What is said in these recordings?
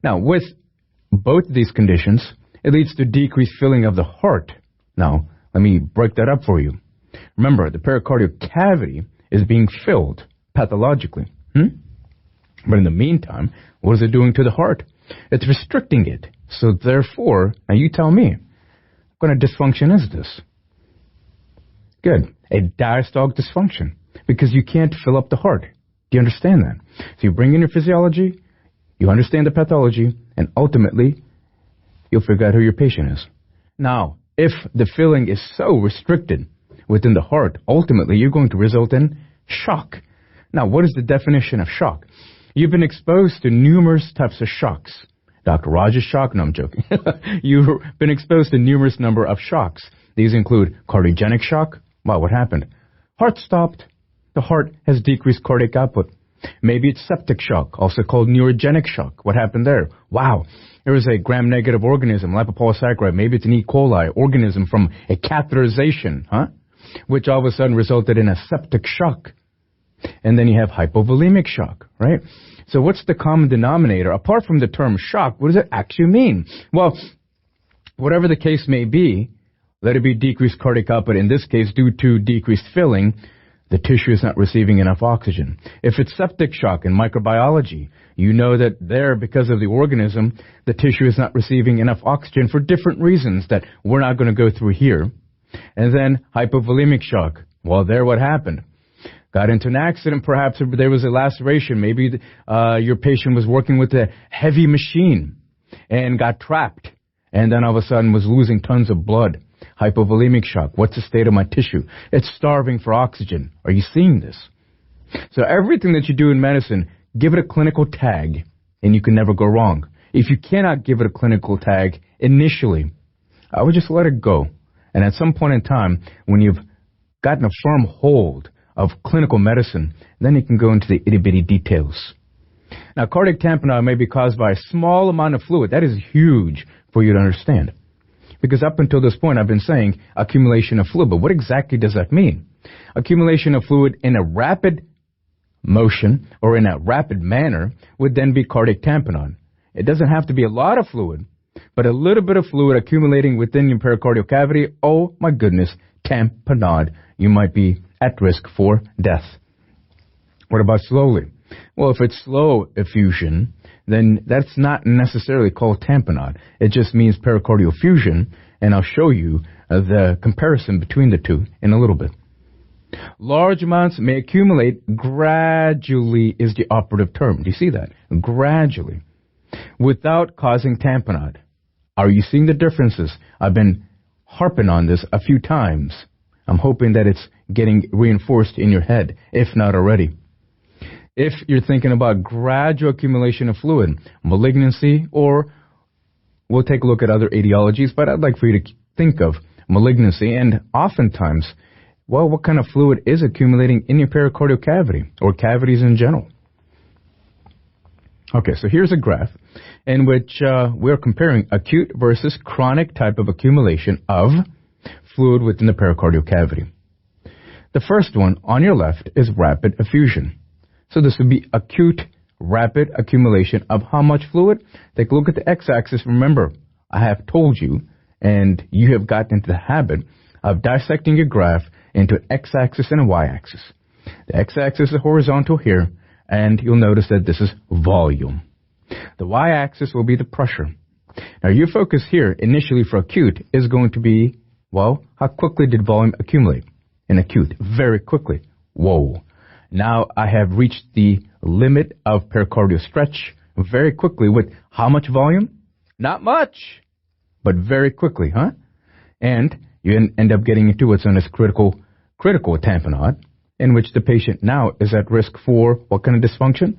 Now, with both of these conditions, it leads to decreased filling of the heart. Now, let me break that up for you. Remember, the pericardial cavity is being filled pathologically. But in the meantime, what is it doing to the heart? It's restricting it. So therefore, now you tell me, what kind of dysfunction is this? Good. A diastolic dysfunction, because you can't fill up the heart. Do you understand that? So you bring in your physiology, you understand the pathology, and ultimately, you'll figure out who your patient is. Now, if the filling is so restricted within the heart, ultimately you're going to result in shock. Now, what is the definition of shock? You've been exposed to numerous types of shocks. Dr. Rogers shock? No, I'm joking. You've been exposed to numerous number of shocks. These include cardiogenic shock. Wow, what happened? Heart stopped. The heart has decreased cardiac output. Maybe it's septic shock, also called neurogenic shock. What happened there? Wow, there was a gram-negative organism, lipopolysaccharide. Maybe it's an E. coli organism from a catheterization, which all of a sudden resulted in a septic shock. And then you have hypovolemic shock, right? So what's the common denominator? Apart from the term shock, what does it actually mean? Well, whatever the case may be, let it be decreased cardiac output, in this case due to decreased filling, the tissue is not receiving enough oxygen. If it's septic shock in microbiology, you know that there, because of the organism, the tissue is not receiving enough oxygen for different reasons that we're not going to go through here. And then hypovolemic shock. Well, there what happened? Got into an accident, perhaps there was a laceration. Maybe your patient was working with a heavy machine and got trapped, and then all of a sudden was losing tons of blood. Hypovolemic shock. What's the state of my tissue? It's starving for oxygen. Are you seeing this? So everything that you do in medicine, give it a clinical tag, and you can never go wrong. If you cannot give it a clinical tag initially, I would just let it go. And at some point in time, when you've gotten a firm hold of clinical medicine, then you can go into the itty-bitty details. Now, cardiac tamponade may be caused by a small amount of fluid. That is huge for you to understand. Because up until this point, I've been saying accumulation of fluid. But what exactly does that mean? Accumulation of fluid in a rapid motion or in a rapid manner would then be cardiac tamponade. It doesn't have to be a lot of fluid, but a little bit of fluid accumulating within your pericardial cavity. Oh, my goodness, tamponade. You might be at risk for death. What about slowly? Well, if it's slow effusion, then that's not necessarily called tamponade. It just means pericardial effusion, and I'll show you the comparison between the two in a little bit. Large amounts may accumulate gradually is the operative term. Do you see that? Gradually. Without causing tamponade. Are you seeing the differences? I've been harping on this a few times. I'm hoping that it's getting reinforced in your head, if not already. If you're thinking about gradual accumulation of fluid, malignancy, or we'll take a look at other etiologies, but I'd like for you to think of malignancy, and oftentimes, well, what kind of fluid is accumulating in your pericardial cavity, or cavities in general? Okay, so here's a graph in which we're comparing acute versus chronic type of accumulation of fluid within the pericardial cavity. The first one on your left is rapid effusion. So this would be acute, rapid accumulation of how much fluid? Take a look at the x-axis. Remember, I have told you, and you have gotten into the habit of dissecting your graph into an x-axis and a y-axis. The x-axis is horizontal here, and you'll notice that this is volume. The y-axis will be the pressure. Now, your focus here, initially for acute, is going to be, well, how quickly did volume accumulate? In acute, very quickly. Whoa. Now I have reached the limit of pericardial stretch very quickly with how much volume? Not much, but very quickly, huh? And you end up getting into what's known as critical tamponade, in which the patient now is at risk for what kind of dysfunction?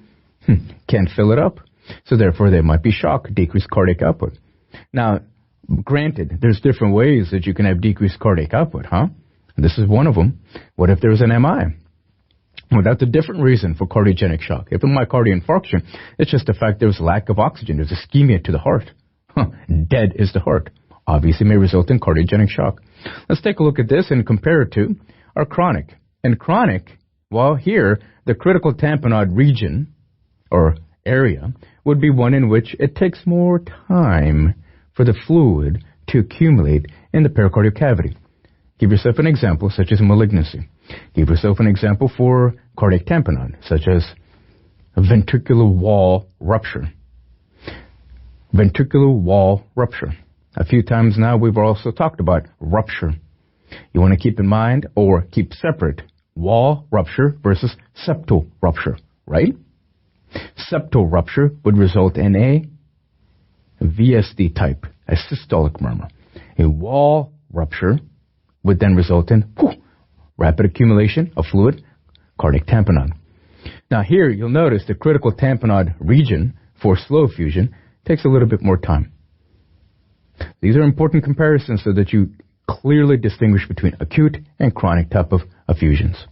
Can't fill it up. So therefore there might be shock, decreased cardiac output. Now, granted, there's different ways that you can have decreased cardiac output, huh? This is one of them. What if there's an MI? Well, that's a different reason for cardiogenic shock. If it's myocardial infarction, it's just the fact there's lack of oxygen. There's ischemia to the heart. Dead is the heart. Obviously may result in cardiogenic shock. Let's take a look at this and compare it to our chronic. And chronic, well, here, the critical tamponade region, or area would be one in which it takes more time for the fluid to accumulate in the pericardial cavity. Give yourself an example, such as malignancy. Give yourself an example for cardiac tamponade, such as a ventricular wall rupture. Ventricular wall rupture. A few times now we've also talked about rupture. You want to keep in mind or keep separate wall rupture versus septal rupture, right? Septal rupture would result in a VSD type, a systolic murmur. A wall rupture would then result in rapid accumulation of fluid, cardiac tamponade. Now here you'll notice the critical tamponade region for slow effusion takes a little bit more time. These are important comparisons so that you clearly distinguish between acute and chronic type of effusions.